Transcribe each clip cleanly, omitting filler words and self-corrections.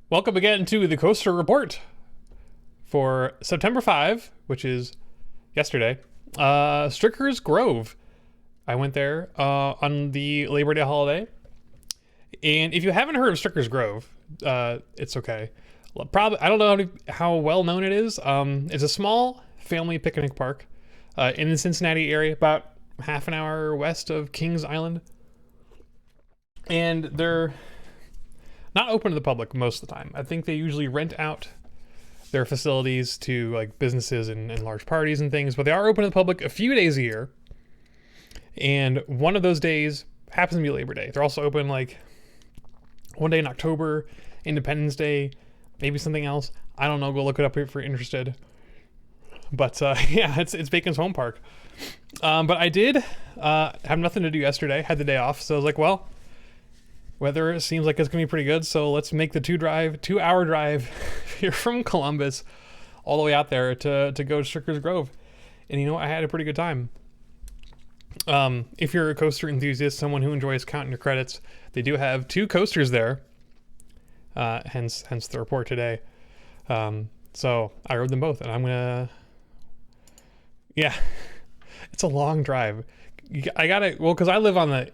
Welcome again to the Coaster Report for September 5, which is yesterday. Stricker's Grove. I went there on the Labor Day holiday. And if you haven't heard of Stricker's Grove, it's okay. Probably, I don't know how well known it is. It's a small family picnic park in the Cincinnati area, about half an hour west of Kings Island. And they're not open to the public most of the time. I think they usually rent out their facilities to like businesses and large parties and things, but they are open to the public a few days a year. And one of those days happens to be Labor Day. They're also open like one day in October, Independence Day, maybe something else. I don't know. Go look it up if you're interested. But yeah, it's Bacon's home park. But I did have nothing to do yesterday. Had the day off, so I was like, well, weather seems like it's gonna be pretty good, so let's make the 2-hour drive here from Columbus all the way out there to go to Stricker's Grove. And you know what? I had a pretty good time. If you're a coaster enthusiast, someone who enjoys counting your credits, they do have 2 coasters there. Hence the report today. So I rode them both, and I'm gonna. Yeah, it's a long drive. Because I live on the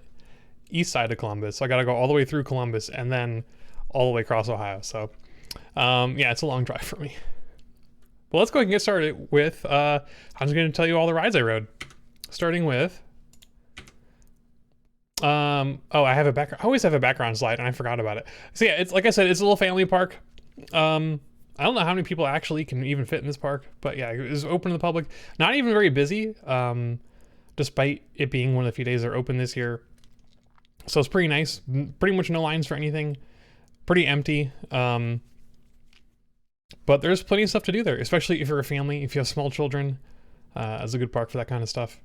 east side of Columbus, so I gotta go all the way through Columbus and then all the way across Ohio. So yeah, it's a long drive for me. Well, let's go ahead and get started with I'm just gonna tell you all the rides I rode, starting with I have a background. I always have a background slide and I forgot about it. So yeah, it's like I said, it's a little family park. I don't know how many people actually can even fit in this park, but yeah, it was open to the public. Not even very busy, despite it being one of the few days they're open this year. So it's pretty nice. Pretty much no lines for anything. Pretty empty. But there's plenty of stuff to do there, especially if you're a family, if you have small children. It's a good park for that kind of stuff.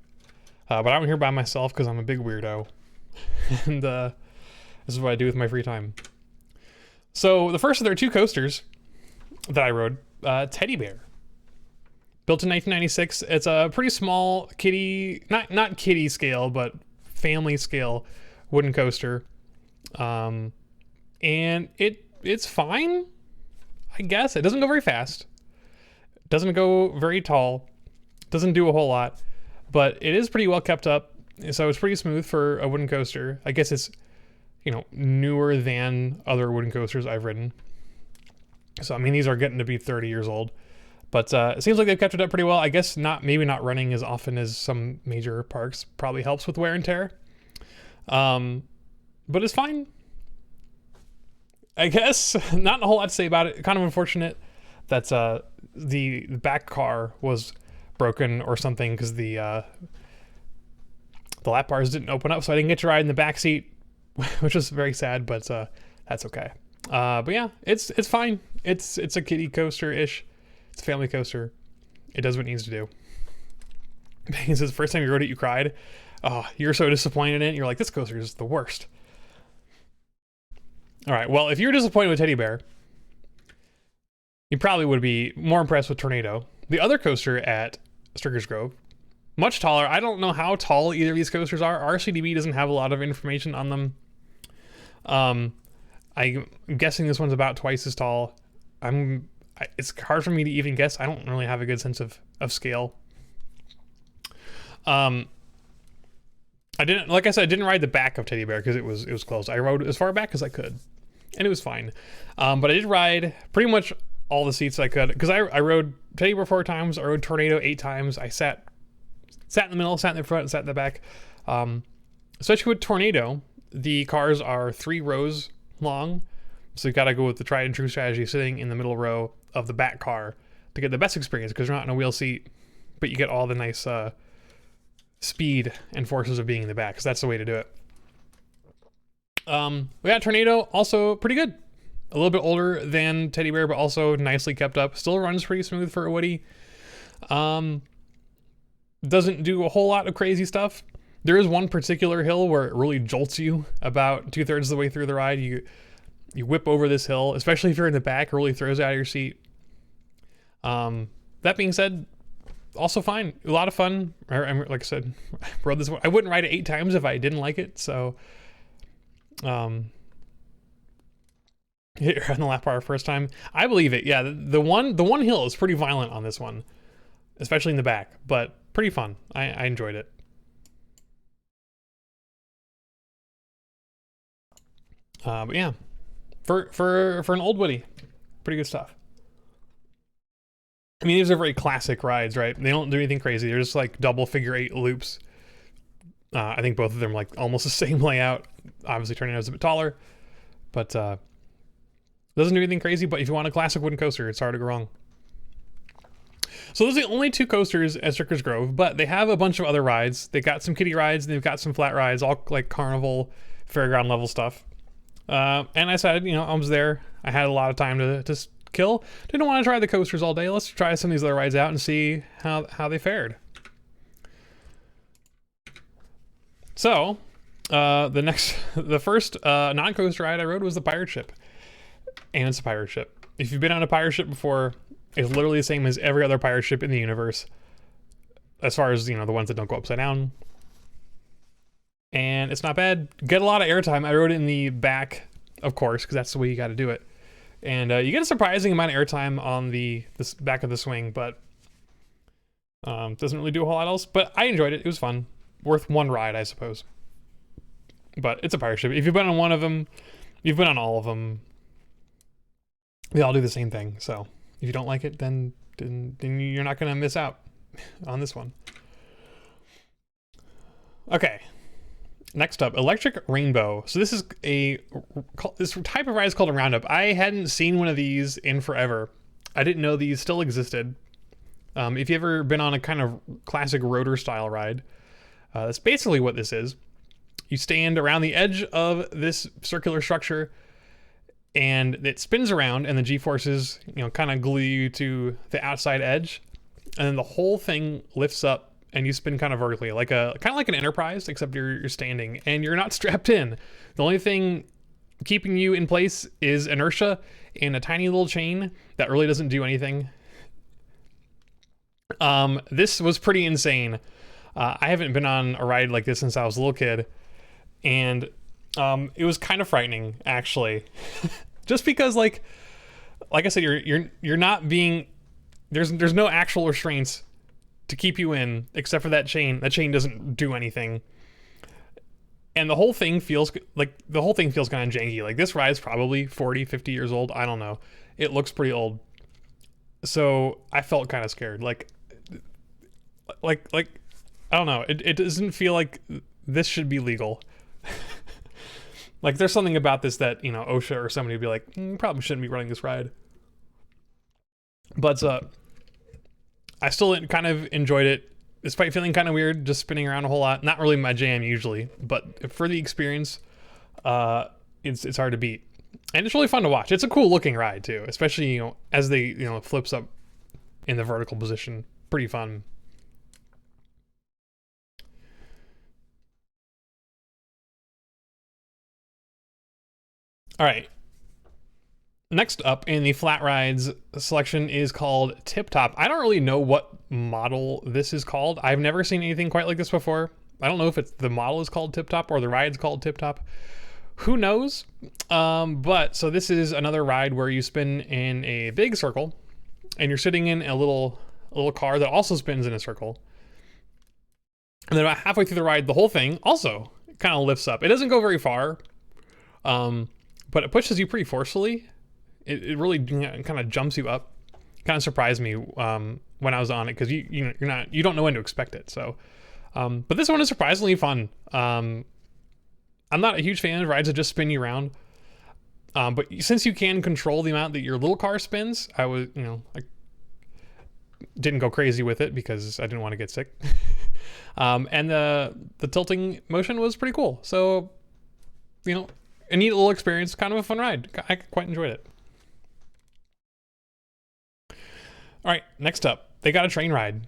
But I'm here by myself because I'm a big weirdo. And this is what I do with my free time. So the first of their 2 coasters that I rode, Teddy Bear. Built in 1996. It's a pretty small kiddie, not kiddie scale, but family scale wooden coaster. And it's fine, I guess. It doesn't go very fast. It doesn't go very tall. Doesn't do a whole lot, but it is pretty well kept up. So it's pretty smooth for a wooden coaster. I guess it's, newer than other wooden coasters I've ridden. So, I mean, these are getting to be 30 years old, but it seems like they've kept it up pretty well. I guess maybe not running as often as some major parks probably helps with wear and tear. But it's fine. I guess not a whole lot to say about it. Kind of unfortunate that the back car was broken or something because the lap bars didn't open up, so I didn't get to ride in the back seat, which was very sad. But that's okay. But yeah, it's fine. It's a kiddie coaster ish. It's a family coaster. It does what it needs to do. Because the first time you rode it, you cried. Oh, you're so disappointed in it. You're like, this coaster is the worst. All right, well, if you're disappointed with Teddy Bear, you probably would be more impressed with Tornado, the other coaster at Stricker's Grove. Much taller. I don't know how tall either of these coasters are. RCDB doesn't have a lot of information on them. I'm guessing this one's about twice as tall. It's hard for me to even guess. I don't really have a good sense of scale. I didn't ride the back of Teddy Bear because it was closed. I rode as far back as I could, and it was fine. But I did ride pretty much all the seats I could because I rode Teddy Bear 4 times. I rode Tornado 8 times. I sat in the middle, sat in the front, sat in the back. Especially with Tornado, the cars are 3 rows long, so you got to go with the tried and true strategy, sitting in the middle row of the back car to get the best experience because you're not in a wheel seat, but you get all the nice speed and forces of being in the back, because that's the way to do it. We got Tornado, also pretty good. A little bit older than Teddy Bear, but also nicely kept up. Still runs pretty smooth for a Woody. Doesn't do a whole lot of crazy stuff. There is one particular hill where it really jolts you about 2/3 of the way through the ride. You whip over this hill, especially if you're in the back, it really throws you out of your seat. That being said, also fine. A lot of fun. Like I said, I rode this one. I wouldn't ride it 8 times if I didn't like it. So hit her on the lap bar first time. I believe it. Yeah, the one hill is pretty violent on this one, especially in the back, but pretty fun. I enjoyed it. But yeah, for an old Woody, pretty good stuff. I mean, these are very classic rides, right? They don't do anything crazy. They're just like double figure 8 loops. I think both of them are like almost the same layout. Obviously, turning out is a bit taller, but doesn't do anything crazy. But if you want a classic wooden coaster, it's hard to go wrong. So those are the only 2 coasters at Stricker's Grove, but they have a bunch of other rides. They got some kiddie rides, and they've got some flat rides, all like carnival, fairground level stuff. And I decided, you know, I was there. I had a lot of time to kill. Didn't want to try the coasters all day. Let's try some of these other rides out and see how they fared. So, the first non-coaster ride I rode was the pirate ship. And it's a pirate ship. If you've been on a pirate ship before, it's literally the same as every other pirate ship in the universe. As far as, you know, the ones that don't go upside down. And it's not bad. Get a lot of airtime. I rode it in the back, of course, because that's the way you got to do it. And you get a surprising amount of airtime on this back of the swing, but doesn't really do a whole lot else. But I enjoyed it. It was fun. Worth one ride, I suppose. But it's a pirate ship. If you've been on one of them, you've been on all of them. They all do the same thing. So if you don't like it, then you're not going to miss out on this one. Okay. Next up, Electric Rainbow. So this is this type of ride is called a roundup. I hadn't seen one of these in forever. I didn't know these still existed. If you've ever been on a kind of classic rotor style ride, that's basically what this is. You stand around the edge of this circular structure, and it spins around, and the G-forces, you know, kind of glue you to the outside edge, and then the whole thing lifts up. And you spin kind of vertically, kind of like an Enterprise, except you're standing and you're not strapped in. The only thing keeping you in place is inertia and a tiny little chain that really doesn't do anything. This was pretty insane. I haven't been on a ride like this since I was a little kid, and it was kind of frightening, actually. Just because, like I said, you're not being there's no actual restraints to keep you in, except for that chain. That chain doesn't do anything. And the whole thing feels kind of janky. Like, this ride's probably 40, 50 years old. I don't know. It looks pretty old. So I felt kind of scared. Like, I don't know. It doesn't feel like this should be legal. Like, there's something about this that, you know, OSHA or somebody would be like, probably shouldn't be running this ride. But, I still kind of enjoyed it, despite feeling kind of weird, just spinning around a whole lot. Not really my jam usually, but for the experience, it's hard to beat. And it's really fun to watch. It's a cool looking ride too, especially, you know, as they, you know, flips up in the vertical position. Pretty fun. All right. Next up in the flat rides selection is called Tip Top. I don't really know what model this is called. I've never seen anything quite like this before. I don't know if it's the model is called Tip Top or the ride's called Tip Top. Who knows? But so this is another ride where you spin in a big circle, and you're sitting in a little car that also spins in a circle. And then about halfway through the ride, the whole thing also kind of lifts up. It doesn't go very far, but it pushes you pretty forcefully. It really kind of jumps you up. Kind of surprised me when I was on it, because you don't know when to expect it. So, but this one is surprisingly fun. I'm not a huge fan of rides that just spin you around, but since you can control the amount that your little car spins, I didn't go crazy with it because I didn't want to get sick. And the tilting motion was pretty cool. So, you know, a neat little experience, kind of a fun ride. I quite enjoyed it. All right, next up, they got a train ride.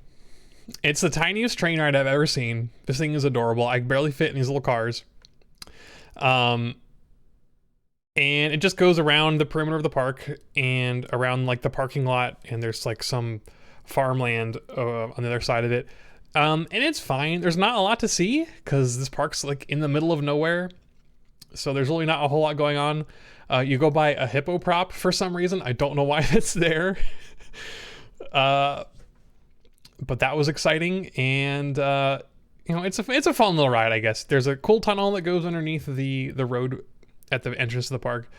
It's the tiniest train ride I've ever seen. This thing is adorable. I barely fit in these little cars. And it just goes around the perimeter of the park and around like the parking lot, and there's like some farmland on the other side of it. And it's fine. There's not a lot to see because this park's like in the middle of nowhere. So there's really not a whole lot going on. You go buy a hippo prop for some reason. I don't know why it's there. But that was exciting, and you know, it's a fun little ride, I guess. There's a cool tunnel that goes underneath the road at the entrance to the park.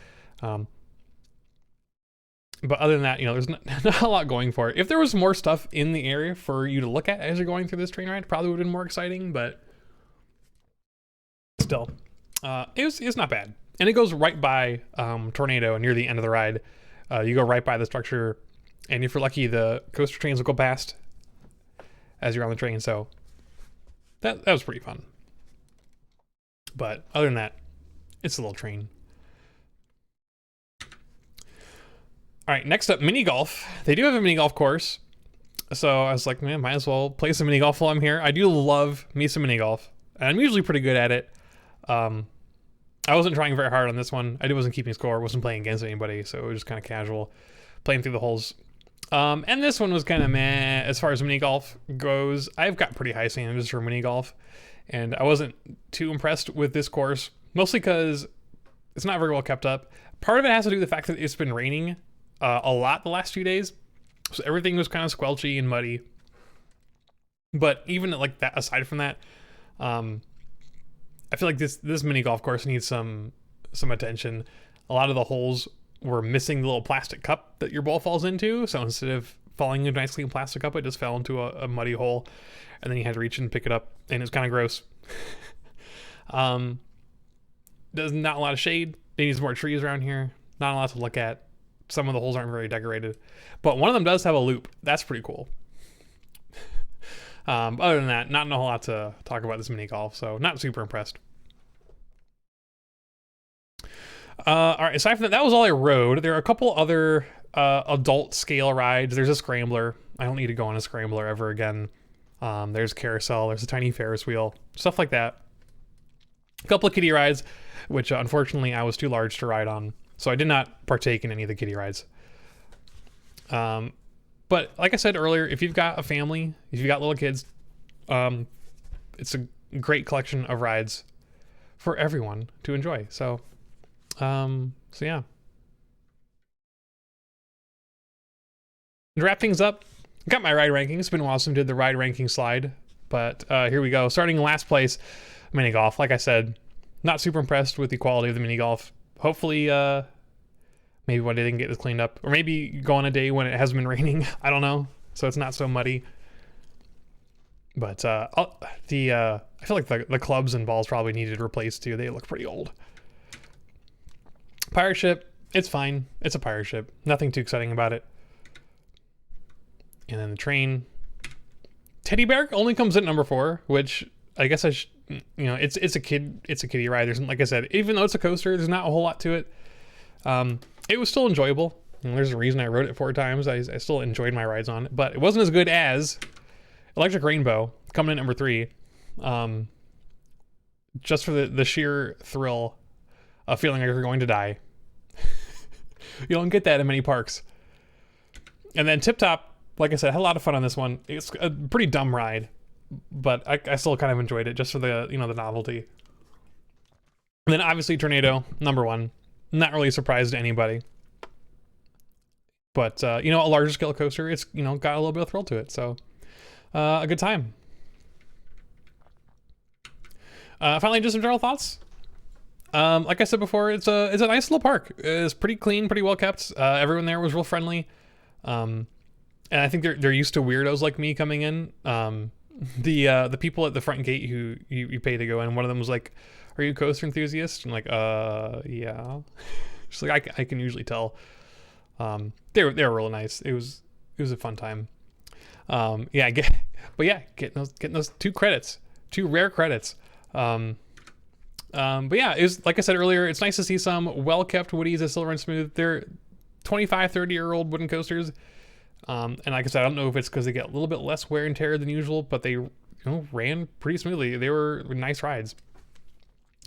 But other than that, you know, there's not a lot going for it. If there was more stuff in the area for you to look at as you're going through this train ride, probably would have been more exciting, but still, it's not bad. And it goes right by Tornado near the end of the ride. You go right by the structure, and if you're lucky, the coaster trains will go past as you're on the train, so that was pretty fun. But other than that, it's a little train. All right, next up, mini golf. They do have a mini golf course, so I was like, man, might as well play some mini golf while I'm here. I do love me some mini golf, and I'm usually pretty good at it. I wasn't trying very hard on this one. I wasn't keeping score, wasn't playing against anybody, so it was just kind of casual, playing through the holes. And this one was kind of meh as far as mini golf goes. I've got pretty high standards for mini golf, and I wasn't too impressed with this course, mostly because it's not very well kept up. Part of it has to do with the fact that it's been raining a lot the last few days, so everything was kind of squelchy and muddy. But even like that, aside from that, I feel like this mini golf course needs some attention. A lot of the holes were missing the little plastic cup that your ball falls into, so instead of falling into a nice clean plastic cup, it just fell into a muddy hole, and then you had to reach and pick it up, and it's kind of gross. There's not a lot of shade. It needs more trees around here. Not a lot to look at. Some of the holes aren't very decorated, but one of them does have a loop. That's pretty cool. Other than that, not a whole lot to talk about this mini golf, so not super impressed. All right, aside from that was all I rode. There are a couple other adult scale rides. There's a scrambler. I don't need to go on a scrambler ever again. There's a carousel. There's a tiny Ferris wheel. Stuff like that. A couple of kiddie rides, which unfortunately I was too large to ride on, so I did not partake in any of the kiddie rides. But like I said earlier, if you've got a family, if you've got little kids, it's a great collection of rides for everyone to enjoy. So yeah. To wrap things up, got my ride rankings. It's been a while since I did the ride ranking slide, but here we go. Starting in last place, mini golf. Like I said, not super impressed with the quality of the mini golf. Hopefully, maybe one day they can get this cleaned up, or maybe go on a day when it hasn't been raining. I don't know, so it's not so muddy. But I feel like the clubs and balls probably needed replaced too. They look pretty old. Pirate ship, it's fine. It's a pirate ship. Nothing too exciting about it. And then the train. Teddy Bear only comes at number 4, which I guess you know, it's a kiddie ride. There's, like I said, even though it's a coaster, there's not a whole lot to it. It was still enjoyable. And there's a reason I rode it 4 times. I still enjoyed my rides on it, but it wasn't as good as Electric Rainbow coming in at number 3. Just for the sheer thrill of feeling like you're going to die. You don't get that in many parks. And then Tip Top, like I said, I had a lot of fun on this one. It's a pretty dumb ride, but I still kind of enjoyed it just for the, you know, the novelty. And then obviously Tornado, number 1. Not really a surprise to anybody. But, you know, a larger scale coaster, it's, you know, got a little bit of thrill to it. So, a good time. Finally, just some general thoughts. Like I said before, it's a nice little park. It's pretty clean, pretty well kept. Everyone there was real friendly. And I think they're used to weirdos like me coming in. The people at the front gate who you pay to go in, one of them was like, "Are you a coaster enthusiast?" I'm like, yeah. Just like I can usually tell. They were really nice. It was a fun time. Yeah, getting those 2 credits, 2 rare credits. But yeah, it was, like I said earlier, it's nice to see some well-kept Woodies that still run smooth. They're 25, 30-year-old wooden coasters. And like I said, I don't know if it's because they get a little bit less wear and tear than usual, but they, you know, ran pretty smoothly. They were nice rides.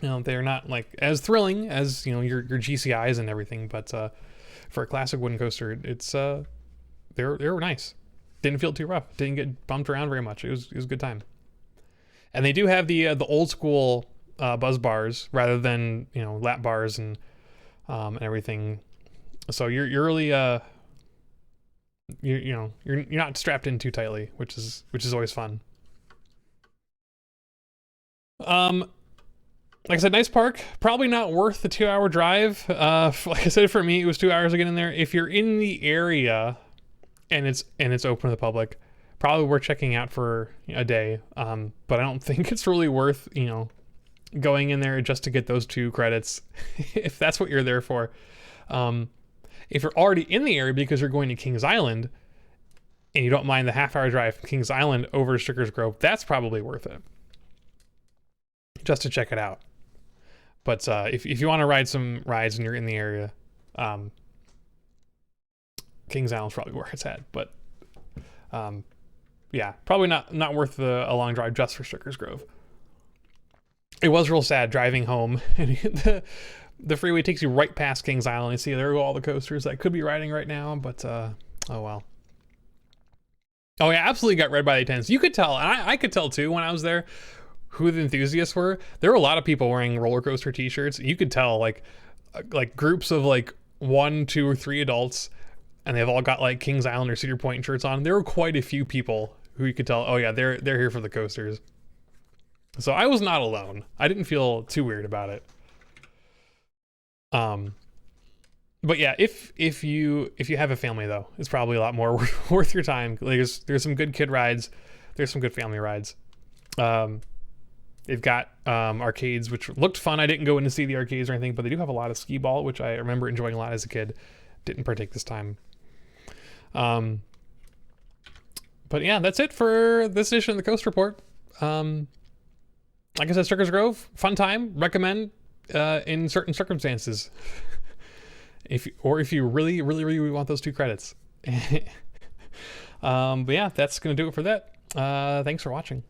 You know, they're not like as thrilling as, you know, your GCIs and everything, but for a classic wooden coaster, it's they were nice. Didn't feel too rough. Didn't get bumped around very much. It was a good time. And they do have the old school buzz bars rather than, you know, lap bars and and everything. So you're really you're not strapped in too tightly, which is always fun. Like I said, nice park. Probably not worth the 2-hour drive. Like I said, for me, it was 2 hours to get in there. If you're in the area and it's open to the public, probably worth checking out for a day. But I don't think it's really worth, going in there just to get those 2 credits, if that's what you're there for. If you're already in the area because you're going to Kings Island and you don't mind the half-hour drive from Kings Island over to Stricker's Grove, that's probably worth it, just to check it out. But if you want to ride some rides and you're in the area, Kings Island's probably where it's at. But yeah, probably not worth a long drive just for Stricker's Grove. It was real sad driving home, and the freeway takes you right past Kings Island. You see there go all the coasters that I could be riding right now, but oh well. Oh yeah, absolutely got read by the attendants. You could tell, and I could tell too when I was there, who the enthusiasts were. There were a lot of people wearing roller coaster t-shirts. You could tell like groups of like 1, 2, or 3 adults, and they've all got like Kings Island or Cedar Point shirts on. There were quite a few people who you could tell, oh yeah, they're here for the coasters. So I was not alone. I didn't feel too weird about it. But yeah, if you have a family though, it's probably a lot more worth your time. There's some good kid rides. There's some good family rides. They've got arcades, which looked fun. I didn't go in to see the arcades or anything, but they do have a lot of skee ball, which I remember enjoying a lot as a kid. Didn't partake this time. But yeah, that's it for this edition of the Coast Report. Like I said, Stricker's Grove, fun time. Recommend in certain circumstances. If you really want those 2 credits. But yeah, that's gonna do it for that. Thanks for watching.